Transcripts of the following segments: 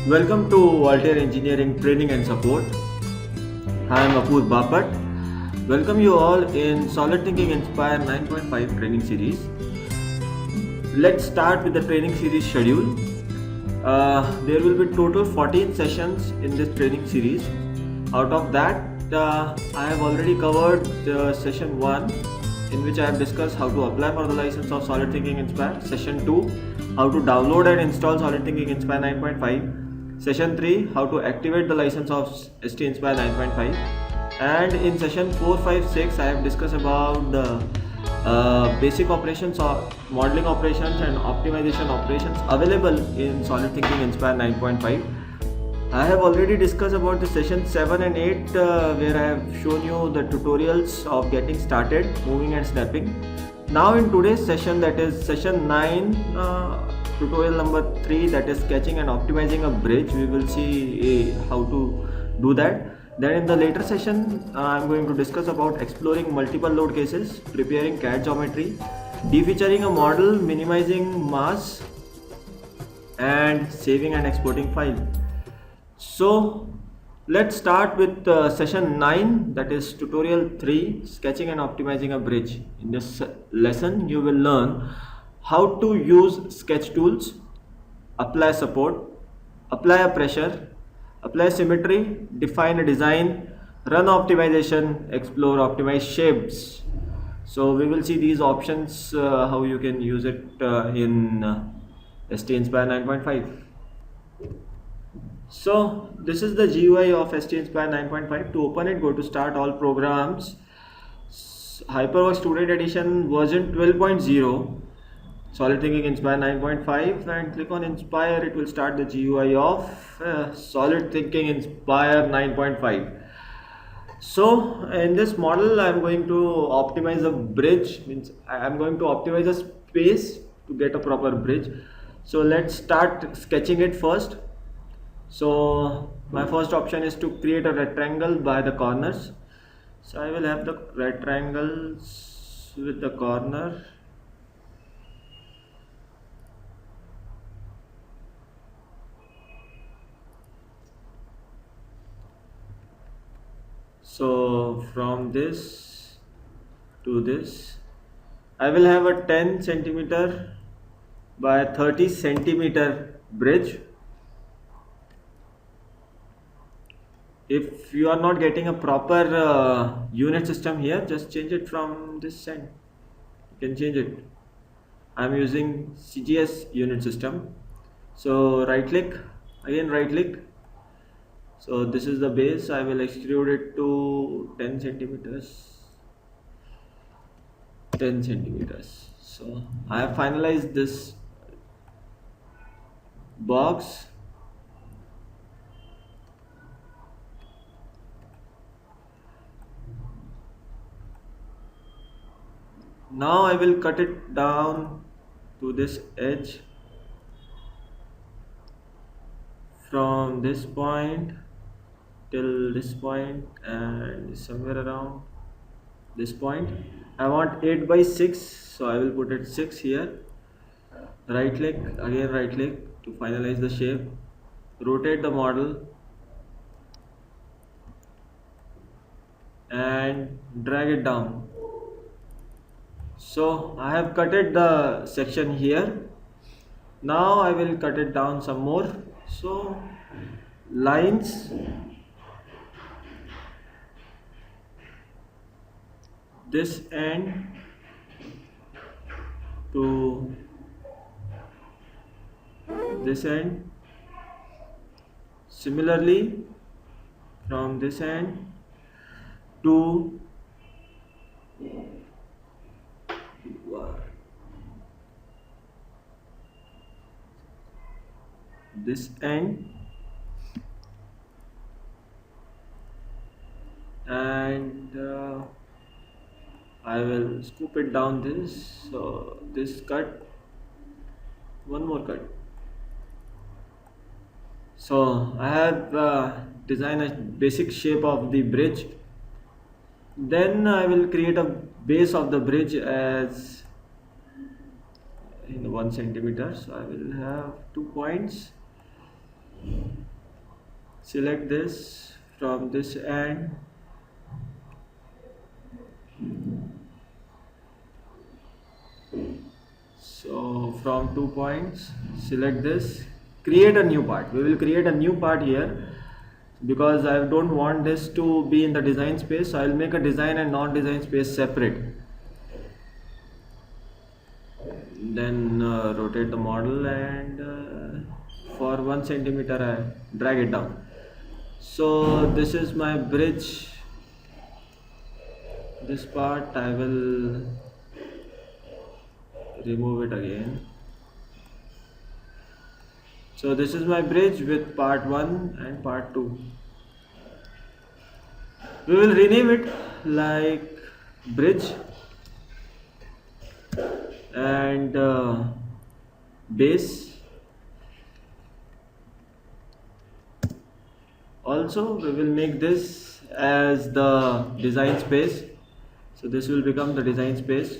Welcome to Altair Engineering Training and Support. I am Apur Bapat. Welcome you all in Solid Thinking Inspire 9.5 training series. Let's start with the training series schedule. There will be total 14 sessions in this training series. Out of that, I have already covered session 1, in which I have discussed how to apply for the license of Solid Thinking Inspire. Session 2, how to download and install Solid Thinking Inspire 9.5. Session 3, how to activate the license of STInspire 9.5. And in session 4, 5, 6, I have discussed about the basic operations or modeling operations and optimization operations available in Solid Thinking Inspire 9.5. I have already discussed about the session 7 and 8 where I have shown you the tutorials of getting started, moving and stepping. Now in today's session, that is session 9, tutorial number 3, that is sketching and optimizing a bridge, we will see how to do that. Then in the later session, I am going to discuss about exploring multiple load cases, preparing CAD geometry, defeaturing a model, minimizing mass, and saving and exporting file. So let's start with session 9, that is tutorial 3, sketching and optimizing a bridge. In this lesson, you will learn how to use sketch tools, apply support, apply a pressure, apply symmetry, define a design, run optimization, explore optimize shapes. So we will see these options, how you can use it in STInspire 9.5. So this is the GUI of STInspire 9.5. To open it, go to Start All Programs, HyperWorks Student Edition version 12.0, Solid Thinking Inspire 9.5, and click on Inspire. It will start the GUI of Solid Thinking Inspire 9.5. So in this model, I am going to optimize a bridge, means I am going to optimize a space to get a proper bridge. So let's start sketching it first. So my first option is to create a rectangle by the corners. So I will have the rectangles with the corner. So from this to this, I will have a 10 centimeter by 30 centimeter bridge. If you are not getting a proper unit system here, just change it from this end. You can change it. I am using CGS unit system. So right click, again right click. So this is the base. I will extrude it to 10 centimeters. 10 centimeters. So I have finalized this box. Now I will cut it down to this edge from this point till this point and somewhere around this point. I want 8 by 6, so I will put it 6 here. Right click, again right click to finalize the shape. Rotate the model and drag it down. So I have cutted the section here. Now I will cut it down some more. So lines, this end to this end. Similarly, from this end to this end, and I will scoop it down this. So this cut, one more cut. So I have designed a basic shape of the bridge. Then I will create a base of the bridge as in 1 centimeter. So I will have 2 points select this from this end. So from 2 points, select this, create a new part. We will create a new part here because I don't want this to be in the design space. So I will make a design and non-design space separate. Then rotate the model and for 1 centimeter I drag it down. So this is my bridge. This part I will remove it again. So this is my bridge with part 1 and part 2. We will rename it like bridge and base. Also we will make this as the design space. So this will become the design space.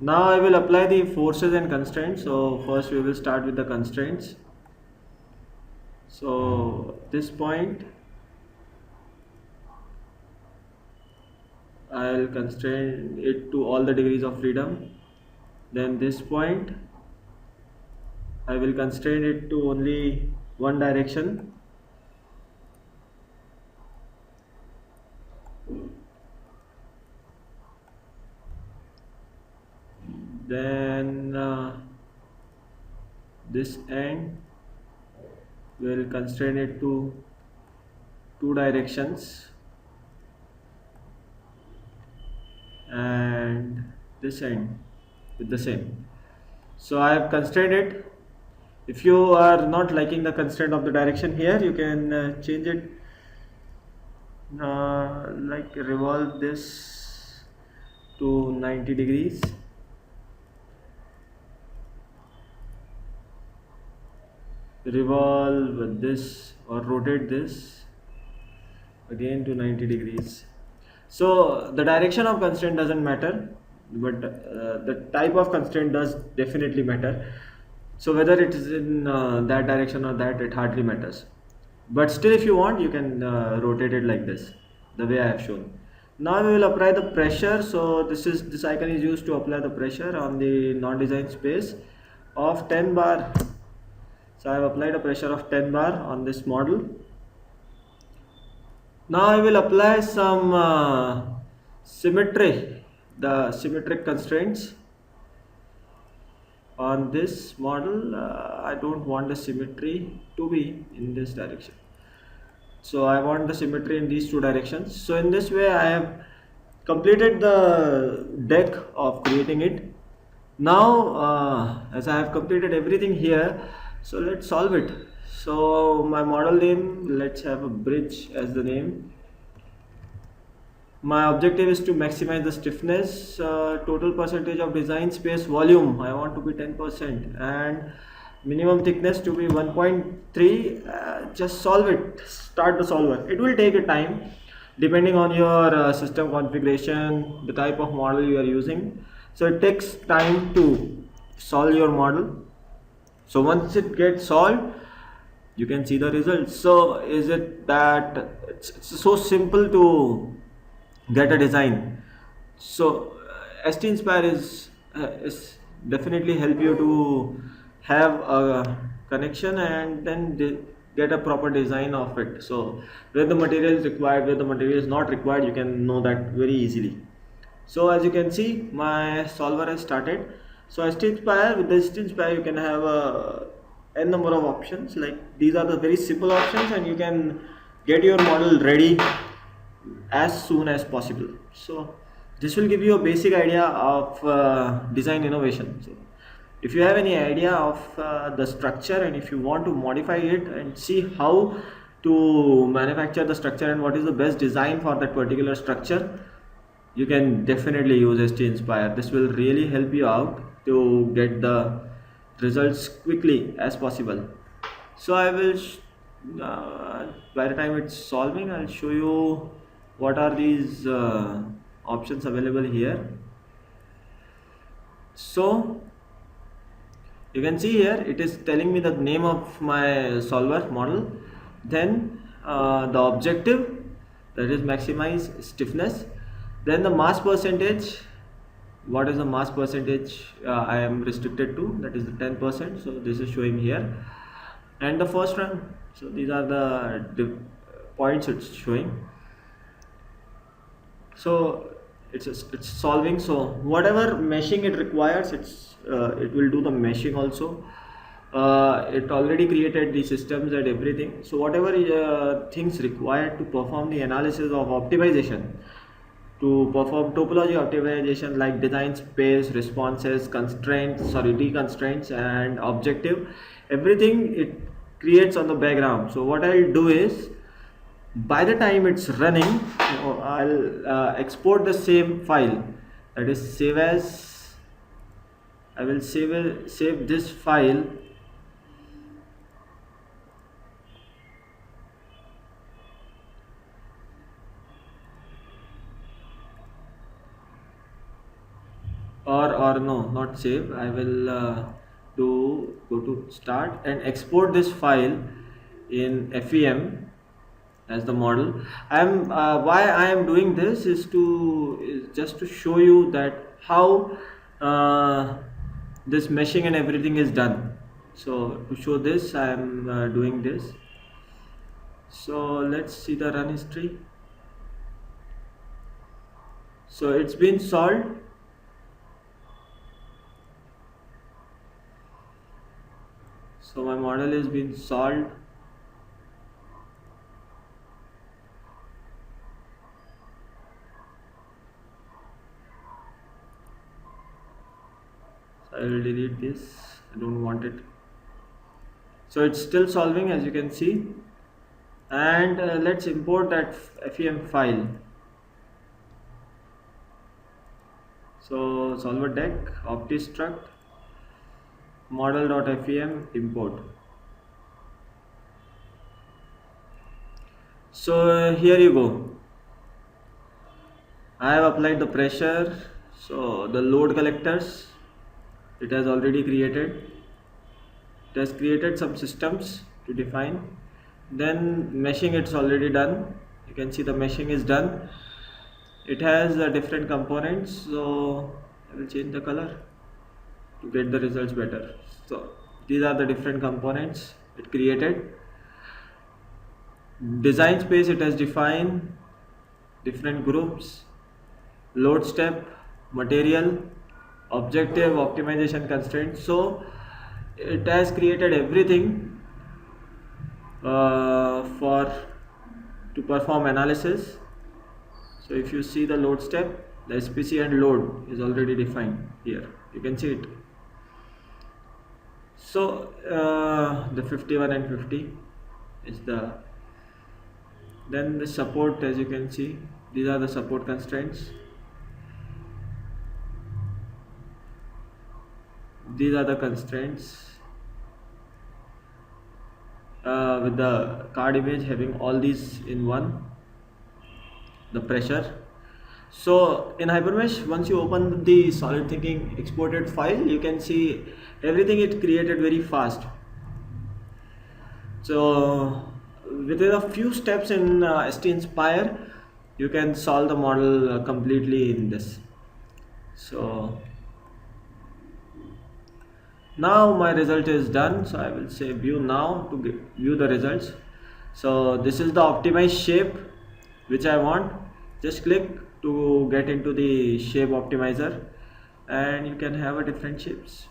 Now I will apply the forces and constraints. So first we will start with the constraints. So this point I'll constrain it to all the degrees of freedom. Then this point I will constrain it to only one direction. Then this end will constrain it to 2 directions, and this end with the same. So I have constrained it. If you are not liking the constraint of the direction here, you can change it, like revolve this to 90 degrees. Revolve this or rotate this again to 90 degrees. So the direction of constraint doesn't matter, but the type of constraint does definitely matter. So whether it is in that direction or that, it hardly matters. But still, if you want, you can rotate it like this, the way I have shown. Now we will apply the pressure. So this icon is used to apply the pressure on the non-design space of 10 bar. So I have applied a pressure of 10 bar on this model. Now I will apply some symmetry, the symmetric constraints on this model. I don't want the symmetry to be in this direction. So I want the symmetry in these 2 directions. So in this way I have completed the deck of creating it. Now as I have completed everything here, so let's solve it. So my model name, let's have a bridge as the name. My objective is to maximize the stiffness. Total percentage of design space volume, I want to be 10%, and minimum thickness to be 1.3. Just solve it. Start the solver. It will take a time depending on your system configuration, the type of model you are using. So it takes time to solve your model. So once it gets solved, you can see the results. So is it that it's so simple to get a design? So STInspire is definitely help you to have a connection and then get a proper design of it. So where the material is required, where the material is not required, you can know that very easily. So as you can see, my solver has started. So STInspire, with the STInspire you can have n number of options. Like these are the very simple options, and you can get your model ready as soon as possible. So this will give you a basic idea of design innovation. So if you have any idea of the structure, and if you want to modify it and see how to manufacture the structure and what is the best design for that particular structure, you can definitely use STInspire. This will really help you out to get the results quickly as possible. So I will By the time it's solving, I'll show you what are these options available here. So you can see here it is telling me the name of my solver model, then the objective, that is maximize stiffness, then the mass percentage, what is the mass percentage I am restricted to, that is the 10%, so this is showing here, and the first run. So these are the points it's showing. So it's solving. So whatever meshing it requires, it will do the meshing also. It already created the systems and everything. So whatever things required to perform the analysis of optimization, to perform topology optimization like design space, responses, constraints, sorry, deconstraints and objective, everything it creates on the background. So what I'll do is, by the time it's running, I'll export the same file, that is save as, I will save this file or no, not save, I will go to start and export this file in FEM as the model. Why I am doing this is just to show you that how this meshing and everything is done. So to show this, I am doing this. So let's see the run history. So it's been solved. So my model has been solved. So I will delete this, I don't want it. So it's still solving, as you can see, and let's import that FEM file. So solver deck, optistruct, model.fem, import. So here you go. I have applied the pressure. So the load collectors, it has already created. It has created some systems to define. Then meshing, it's already done. You can see the meshing is done. It has different components. So I will change the color to get the results better. So these are the different components it created. Design space, it has defined different groups, load step, material, objective, optimization constraints. So it has created everything for to perform analysis. So if you see the load step, the SPC and load is already defined here, you can see it. So the 51 and 50 is then the support, as you can see, these are the support constraints. These are the constraints with the card image having all these in one, the pressure. So in Hypermesh, once you open the solid thinking exported file, you can see everything it created very fast. So within a few steps in STInspire, you can solve the model completely in this. So now my result is done. So I will say view now to view the results. So this is the optimized shape which I want. Just click to get into the shape optimizer, and you can have a different shapes.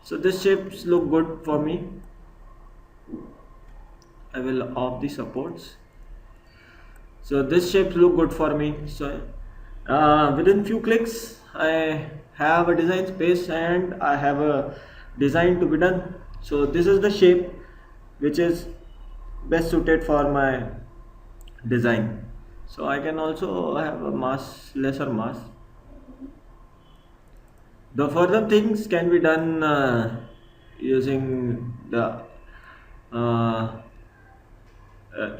So these shapes look good for me. I will off the supports. So this shapes look good for me. So within few clicks, I have a design space and I have a design to be done. So this is the shape which is best suited for my design. So I can also have a lesser mass. The further things can be done using the uh,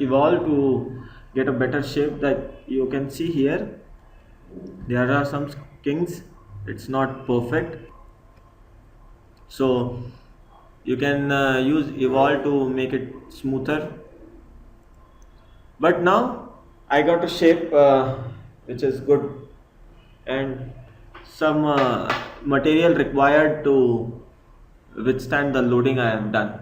evolve to get a better shape. That you can see here, there are some kinks, it's not perfect, so you can use evolve to make it smoother. But now I got a shape which is good, and some material required to withstand the loading I have done.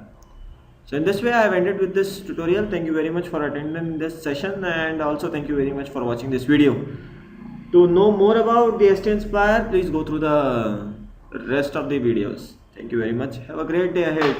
So in this way I have ended with this tutorial. Thank you very much for attending this session, and also thank you very much for watching this video. To know more about the STInspire, please go through the rest of the videos. Thank you very much. Have a great day ahead.